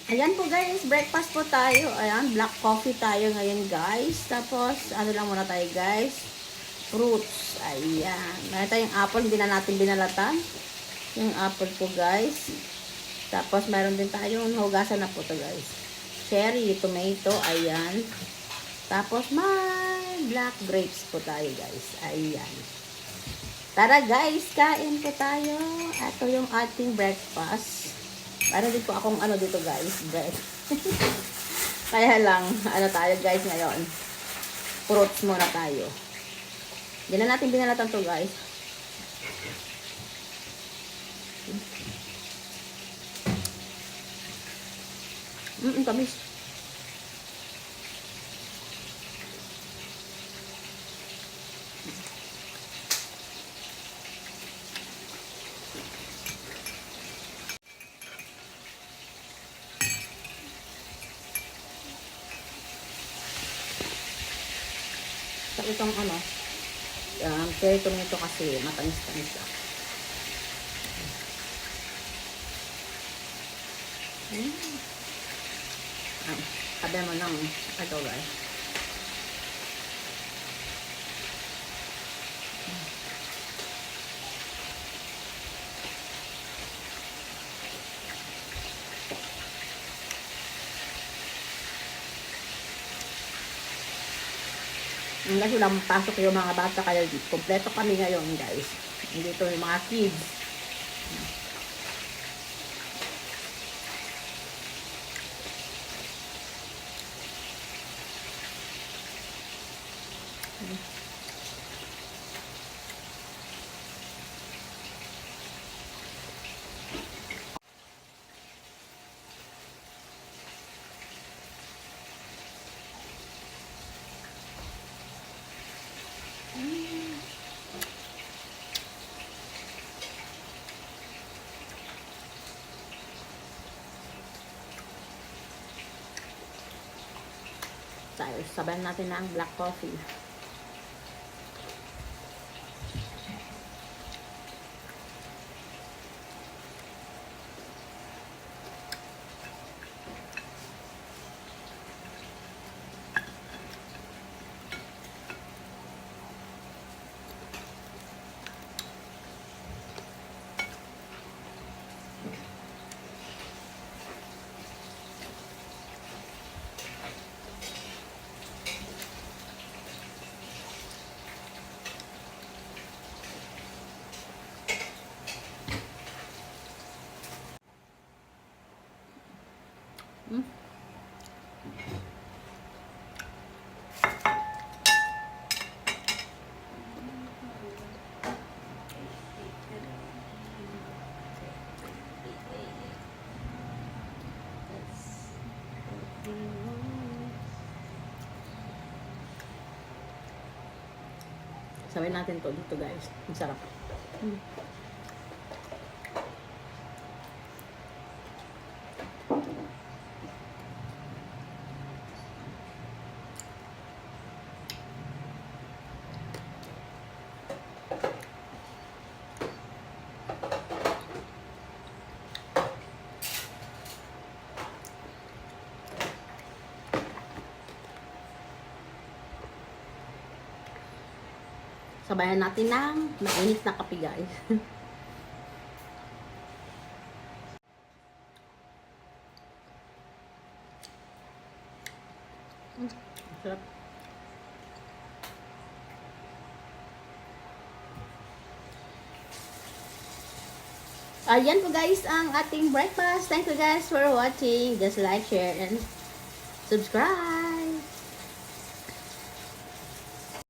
Ayan po guys, breakfast po tayo. Ayan, black coffee tayo ngayon guys. Tapos, ano lang muna tayo guys. Fruits. Ayan. Meron tayong apple, hindi na natin binalatan. Yung apple po guys. Tapos, meron din tayong hugasan na po to guys. Cherry, tomato, ayan. Tapos, may black grapes po tayo guys. Ayan. Tara guys, kain po tayo. Ito yung ating breakfast. Meron din po akong ano dito guys, bread. Kaya lang, ano tayo guys ngayon. Fruits muna tayo. Hindi na natin binalatan to guys. Tamis. So, itong ano, cherry tomato kasi matamis-tamis siya. Sabi mo ng ito guys. Kasi lang pasok yung mga bata kaya kompleto kami ngayon guys. Dito yung mga kids. Tayo, sabayan natin na ang black coffee. Sabayin natin to dito guys. Ang sarap. Sabayan natin ng mainit na kape guys. Sarap. Ayan po guys ang ating breakfast. Thank you guys for watching. Just like, share, and subscribe.